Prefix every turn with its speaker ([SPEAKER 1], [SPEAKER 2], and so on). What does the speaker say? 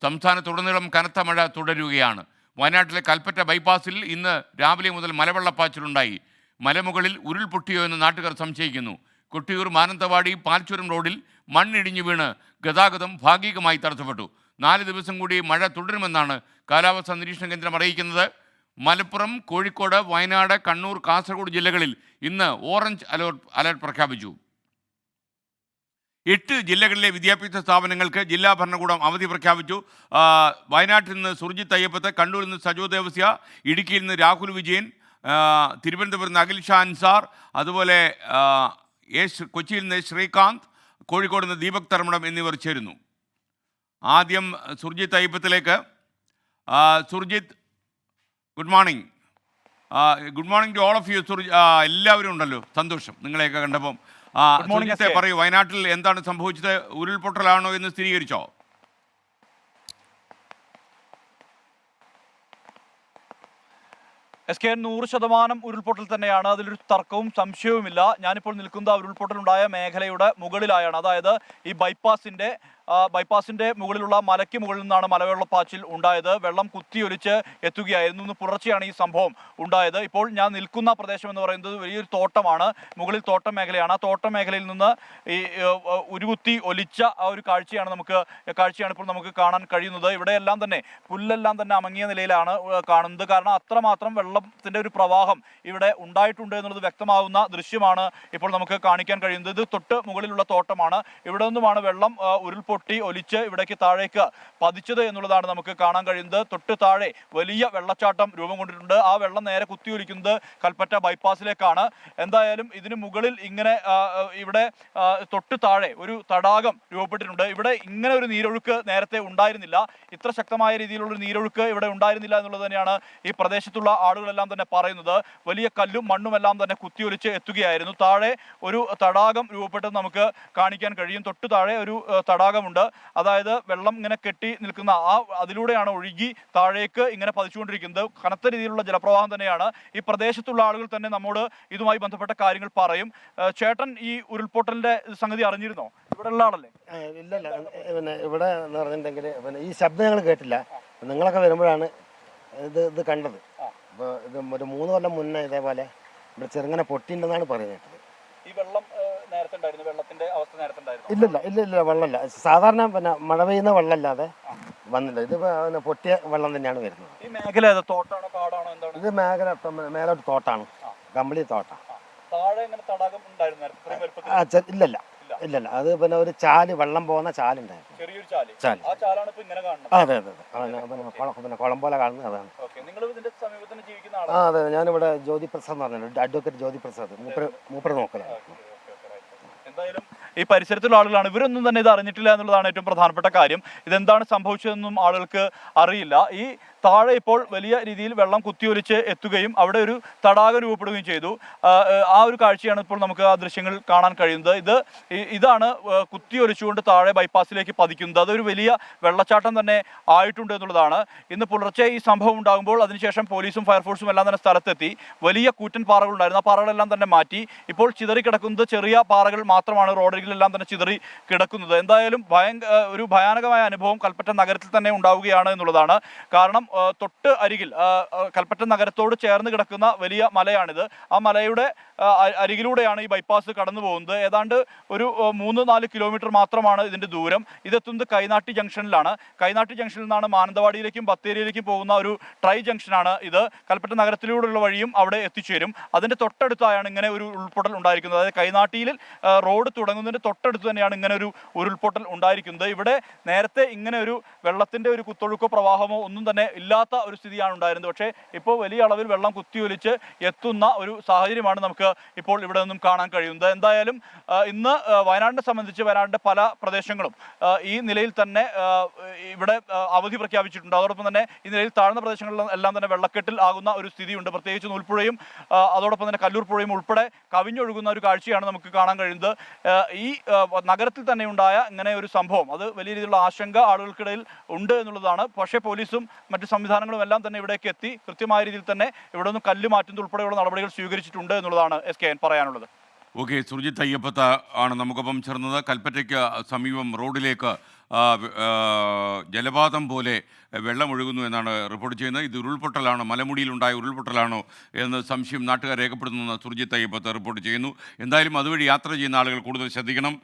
[SPEAKER 1] സംസ്ഥാനത്തുടനീളം കനത്ത മഴ തുടരുകയാണ്. വയനാട്ടിലെ കൽപ്പറ്റ ബൈപ്പാസിൽ ഇന്ന് രാവിലെ മുതൽ മലവെള്ളപ്പാച്ചിലുണ്ടായി. മലമുകളിൽ ഉരുൾപൊട്ടിയോ എന്ന് നാട്ടുകാർ സംശയിക്കുന്നു. കൊട്ടിയൂർ മാനന്തവാടി പാൽച്ചുരം റോഡിൽ മണ്ണിടിഞ്ഞു വീണ് ഗതാഗതം ഭാഗികമായി തടസ്സപ്പെട്ടു. 4 ദിവസം കൂടി മഴ തുടരുമെന്നാണ് കാലാവസ്ഥാ നിരീക്ഷണ കേന്ദ്രം അറിയിക്കുന്നത്. മലപ്പുറം, കോഴിക്കോട്, വയനാട്, കണ്ണൂർ, കാസർഗോഡ് ജില്ലകളിൽ ഇന്ന് ഓറഞ്ച് അലർട്ട് പ്രഖ്യാപിച്ചു. 8 ജില്ലകളിലെ വിദ്യാഭ്യാസ സ്ഥാപനങ്ങൾക്ക് ജില്ലാ ഭരണകൂടം അവധി പ്രഖ്യാപിച്ചു. വയനാട്ടിൽ നിന്ന് സുർജിത്ത് അയ്യപ്പത്ത്, കണ്ണൂരിൽ നിന്ന് സജോ ദേവസ്യ, ഇടുക്കിയിൽ നിന്ന് രാഹുൽ വിജയൻ, തിരുവനന്തപുരത്ത് നിന്ന് അഖിൽ ഷാ അൻസാർ, അതുപോലെ കൊച്ചിയിൽ നിന്ന് ശ്രീകാന്ത്, കോഴിക്കോട് നിന്ന് ദീപക് തർമ്മടം എന്നിവർ ചേരുന്നു. ആദ്യം സുർജിത്ത് അയ്യപ്പത്തിലേക്ക്. Surjith, good morning. Good morning to all of you. എല്ലാവരും ഉണ്ടല്ലോ, സന്തോഷം നിങ്ങളെയൊക്കെ കണ്ടപ്പം. സുർജിത്തെ പറയൂ, വയനാട്ടിൽ എന്താണ് സംഭവിച്ചത്? ഉരുൾപൊട്ടലാണോ എന്ന് സ്ഥിരീകരിച്ചോ?
[SPEAKER 2] SKN 100% ഉരുൾപൊട്ടൽ തന്നെയാണ്, അതിലൊരു തർക്കവും സംശയവുമില്ല. ഞാനിപ്പോൾ നിൽക്കുന്ന ഉരുൾപൊട്ടലുണ്ടായ മേഖലയുടെ മുകളിലായാണ്. അതായത് ഈ ബൈപ്പാസിന്റെ മുകളിലുള്ള മലയ്ക്ക് മുകളിൽ നിന്നാണ് മലവെള്ളപ്പാച്ചിൽ ഉണ്ടായത്. വെള്ളം കുത്തിയൊലിച്ച് എത്തുകയായിരുന്നു. ഇന്ന് പുലർച്ചെയാണ് ഈ സംഭവം ഉണ്ടായത്. ഇപ്പോൾ ഞാൻ നിൽക്കുന്ന പ്രദേശം എന്ന് പറയുന്നത് വലിയൊരു തോട്ടമാണ്. മുകളിൽ തോട്ടം മേഖലയാണ്. ആ തോട്ടം മേഖലയിൽ നിന്ന് ഈ ഉരുകുത്തി ഒലിച്ച ആ ഒരു കാഴ്ചയാണ് ഇപ്പോൾ നമുക്ക് കാണാൻ കഴിയുന്നത്. ഇവിടെയെല്ലാം തന്നെ പുല്ലെല്ലാം തന്നെ അമങ്ങിയ നിലയിലാണ് കാണുന്നത്. കാരണം അത്രമാത്രം വെള്ളത്തിന്റെ ഒരു പ്രവാഹം ഇവിടെ ഉണ്ടായിട്ടുണ്ട് എന്നുള്ളത് വ്യക്തമാകുന്ന ദൃശ്യമാണ് ഇപ്പോൾ നമുക്ക് കാണിക്കാൻ കഴിയുന്നത്. ഇത് തൊട്ട് മുകളിലുള്ള തോട്ടമാണ്. ഇവിടെ നിന്നുമാണ് വെള്ളം ഉരുൾപൊട്ടി ഒലിച്ച് ഇവിടേക്ക് താഴേക്ക് പതിച്ചത് എന്നുള്ളതാണ് നമുക്ക് കാണാൻ കഴിയുന്നത്. തൊട്ട് താഴെ വലിയ വെള്ളച്ചാട്ടം രൂപം കൊണ്ടിട്ടുണ്ട്. ആ വെള്ളം നേരെ കുത്തിയൊലിക്കുന്നത് കൽപ്പറ്റ ബൈപ്പാസിലേക്കാണ്. എന്തായാലും ഇതിന് മുകളിൽ ഇങ്ങനെ ഇവിടെ തൊട്ട് താഴെ ഒരു തടാകം രൂപപ്പെട്ടിട്ടുണ്ട്. ഇവിടെ ഇങ്ങനെ ഒരു നീരൊഴുക്ക് നേരത്തെ ഉണ്ടായിരുന്നില്ല. ഇത്ര ശക്തമായ രീതിയിലുള്ള നീരൊഴുക്ക് ഇവിടെ ഉണ്ടായിരുന്നില്ല എന്നുള്ളത് തന്നെയാണ് ഈ പ്രദേശത്തുള്ള ആളുകളെല്ലാം തന്നെ പറയുന്നത്. വലിയ കല്ലും മണ്ണും എല്ലാം തന്നെ കുത്തിയൊലിച്ച് എത്തുകയായിരുന്നു. താഴെ ഒരു തടാകം രൂപപ്പെട്ടത് നമുക്ക് കാണിക്കാൻ കഴിയും. തൊട്ട് താഴെ ഒരു തടാകമുണ്ട്. അതായത് വെള്ളം ഇങ്ങനെ കെട്ടി നിൽക്കുന്ന അതിലൂടെയാണ് ഒഴുകി താഴേക്ക് ഇങ്ങനെ പതിച്ചുകൊണ്ടിരിക്കുന്നത്. കനത്ത രീതിയിലുള്ള ജലപ്രവാഹം തന്നെയാണ്. ഈ പ്രദേശത്തുള്ള ആളുകൾ തന്നെ നമ്മോട് ഇതുമായി ബന്ധപ്പെട്ട കാര്യങ്ങൾ പറയും. ചേട്ടൻ ഈ ഉരുൾപൊട്ടലിന്റെ സംഗതി അറിഞ്ഞിരുന്നോ? ഇവിടെ ഉള്ള ആളല്ലേ?
[SPEAKER 3] ഇല്ലല്ല, പിന്നെ ഇവിടെ എന്ന് പറഞ്ഞിട്ടുണ്ടെങ്കിൽ പിന്നെ ഈ ശബ്ദം ഞങ്ങൾ കേട്ടില്ല. നിങ്ങളൊക്കെ വരുമ്പോഴാണ് ഇത് കണ്ടത്. അപ്പോൾ ഇത് ഒരു 3 കൊല്ലം മുന്നേ ഇതേപോലെ ഇവിടെ ചെറുങ്ങനെ പൊട്ടിണ്ടെന്നാണ് പറയുന്നത്.
[SPEAKER 2] ഈ വെള്ളം നേരത്തെ ഉണ്ടായിരുന്നു, വെള്ളത്തിന്റെ അവസ്ഥ നേരത്തെ ഉണ്ടായിരുന്നു?
[SPEAKER 3] ഇല്ല വെള്ളമല്ല. സാധാരണ പിന്നെ മഴ പെയ്യുന്ന വെള്ളമല്ലാതെ വന്നില്ല. ഇത് പൊട്ടിയ വെള്ളം തന്നെയാണ് വരുന്നത്.
[SPEAKER 2] ഈ മേഖല തോട്ടാണോ കാടാണോ എന്താണ്?
[SPEAKER 3] ഇത് മേലോട്ട് തോട്ടാണ്, കമ്പിളി തോട്ടം.
[SPEAKER 2] താഴെ ഇങ്ങനെ തടാകം ഉണ്ടായിരുന്നു?
[SPEAKER 3] ഇല്ലല്ല, അത് പിന്നെ ഒരു ചാല്, വെള്ളം പോകുന്ന ചാലുണ്ടായിരുന്നു,
[SPEAKER 2] ചെറിയൊരു
[SPEAKER 3] ചാല്.
[SPEAKER 2] ആ ചാലാണ് ഇപ്പൊ ഇങ്ങനെ കാണുന്നത്?
[SPEAKER 3] അതെ, പിന്നെ കുളം പോലെ കാണുന്നത് അതാണ്. അതെ, ഞാനിവിടെ ജ്യോതി പ്രസാദ് എന്ന് പറഞ്ഞിട്ടുണ്ട്, അഡ്വക്കേറ്റ് ജ്യോതി പ്രസാദ്, മൂപ്പര് നോക്കലാണ്.
[SPEAKER 2] എന്തായാലും ഈ പരിസരത്തുള്ള ആളുകളാണ്. ഇവരൊന്നും തന്നെ ഇത് അറിഞ്ഞിട്ടില്ല എന്നുള്ളതാണ് ഏറ്റവും പ്രധാനപ്പെട്ട കാര്യം. ഇതെന്താണ് സംഭവിച്ചതെന്നും ആളുകൾക്ക് അറിയില്ല. ഈ താഴെ ഇപ്പോൾ വലിയ രീതിയിൽ വെള്ളം കുത്തിയൊലിച്ച് എത്തുകയും അവിടെ ഒരു തടാകം രൂപപ്പെടുകയും ചെയ്തു. ആ ഒരു കാഴ്ചയാണ് ഇപ്പോൾ നമുക്ക് ആ ദൃശ്യങ്ങൾ കാണാൻ കഴിയുന്നത്. ഇതാണ് കുത്തിയൊലിച്ചുകൊണ്ട് താഴെ ബൈപ്പാസിലേക്ക് പതിക്കുന്നത്. അതൊരു വലിയ വെള്ളച്ചാട്ടം തന്നെ ആയിട്ടുണ്ട് എന്നുള്ളതാണ്. ഇന്ന് പുലർച്ചെ ഈ സംഭവം ഉണ്ടാകുമ്പോൾ അതിനുശേഷം പോലീസും ഫയർഫോഴ്സും എല്ലാം തന്നെ സ്ഥലത്തെത്തി. വലിയ കൂറ്റൻ പാറകൾ ഉണ്ടായിരുന്നു. ആ പാറകളെല്ലാം തന്നെ മാറ്റി. ഇപ്പോൾ ചിതറിക്കിടക്കുന്നത് ചെറിയ പാറകൾ മാത്രമാണ്. റോഡരികിലെല്ലാം തന്നെ ചിതറി കിടക്കുന്നത്. എന്തായാലും ഒരു ഭയാനകമായ അനുഭവം കൽപ്പറ്റ നഗരത്തിൽ തന്നെ ഉണ്ടാവുകയാണ് എന്നുള്ളതാണ്. കാരണം തൊട്ട് അരികിൽ കൽപ്പറ്റ നഗരത്തോട് ചേർന്ന് കിടക്കുന്ന വലിയ മലയാണിത്. ആ മലയുടെ അരികിലൂടെയാണ് ഈ ബൈപ്പാസ് കടന്നു പോകുന്നത്. ഏതാണ്ട് ഒരു 3-4 കിലോമീറ്റർ മാത്രമാണ് ഇതിൻ്റെ ദൂരം. ഇതെത്തുന്നത് കൈനാട്ടി ജംഗ്ഷനിലാണ്. കൈനാട്ടി ജംഗ്ഷനിൽ നിന്നാണ് മാനന്തവാടിയിലേക്കും ബത്തേരിയിലേക്കും പോകുന്ന ഒരു ട്രൈ ജംഗ്ഷനാണ് ഇത്. കൽപ്പറ്റ നഗരത്തിലൂടെയുള്ള വഴിയും അവിടെ എത്തിച്ചേരും. അതിൻ്റെ തൊട്ടടുത്തായാണ് ഇങ്ങനെ ഒരു ഉരുൾപൊട്ടൽ ഉണ്ടായിരിക്കുന്നത്. അതായത് കൈനാട്ടിയിൽ റോഡ് തുടങ്ങുന്നതിൻ്റെ തൊട്ടടുത്ത് തന്നെയാണ് ഇങ്ങനെ ഒരു ഉരുൾപൊട്ടൽ ഉണ്ടായിരിക്കുന്നത്. ഇവിടെ നേരത്തെ ഇങ്ങനെ ഒരു വെള്ളത്തിൻ്റെ ഒരു കുത്തൊഴുക്കോ പ്രവാഹമോ ഒന്നും തന്നെ ഇല്ലാത്ത ഒരു സ്ഥിതിയാണ് ഉണ്ടായിരുന്നത്. പക്ഷേ ഇപ്പോൾ വലിയ അളവിൽ വെള്ളം കുത്തിയൊലിച്ച് എത്തുന്ന ഒരു സാഹചര്യമാണ് നമുക്ക് ഇപ്പോൾ ഇവിടെ നിന്നും കാണാൻ കഴിയുന്നത്. എന്തായാലും ഇന്ന് വയനാടിനെ സംബന്ധിച്ച് വയനാടിൻ്റെ പല പ്രദേശങ്ങളും ഈ നിലയിൽ തന്നെ ഇവിടെ അവധി പ്രഖ്യാപിച്ചിട്ടുണ്ട്. അതോടൊപ്പം തന്നെ ഈ നിലയിൽ താഴ്ന്ന പ്രദേശങ്ങളിലെല്ലാം തന്നെ വെള്ളക്കെട്ടിൽ ആകുന്ന ഒരു സ്ഥിതിയുണ്ട്. പ്രത്യേകിച്ച് നൂൽപ്പുഴയും അതോടൊപ്പം തന്നെ കല്ലൂർ പുഴയും ഉൾപ്പെടെ കവിഞ്ഞൊഴുകുന്ന ഒരു കാഴ്ചയാണ് നമുക്ക് കാണാൻ കഴിയുന്നത്. ഈ നഗരത്തിൽ തന്നെ ഉണ്ടായ ഇങ്ങനെ ഒരു സംഭവം അത് വലിയ രീതിയിലുള്ള ആശങ്ക ആളുകൾക്കിടയിൽ ഉണ്ട് എന്നുള്ളതാണ്. പക്ഷേ പോലീസും മറ്റ് സംവിധാനങ്ങളും എല്ലാം തന്നെ ഇവിടേക്ക് എത്തി കൃത്യമായ രീതിയിൽ തന്നെ ഇവിടെ നിന്ന് കല്ല് മാറ്റുന്നത് ഉൾപ്പെടെയുള്ള നടപടികൾ സ്വീകരിച്ചിട്ടുണ്ട് എന്നുള്ളതാണ് SKN പറയാനുള്ളത്.
[SPEAKER 1] ഓക്കെ, സുർജിത്ത് അയ്യപ്പത്ത് ആണ് നമുക്കൊപ്പം ചേർന്നത്. കൽപ്പറ്റയ്ക്ക് സമീപം റോഡിലേക്ക് ജലപാതം പോലെ വെള്ളമൊഴുകുന്നു എന്നാണ് റിപ്പോർട്ട് ചെയ്യുന്നത്. ഇത് ഉരുൾപൊട്ടലാണോ, മലമുടിയിലുണ്ടായ ഉരുൾപൊട്ടലാണോ എന്ന് സംശയം നാട്ടുകാർ രേഖപ്പെടുത്തുമെന്ന് സുർജിത്ത് അയ്യപ്പത്ത് റിപ്പോർട്ട് ചെയ്യുന്നു. എന്തായാലും അതുവഴി യാത്ര ചെയ്യുന്ന ആളുകൾ കൂടുതൽ ശ്രദ്ധിക്കണം.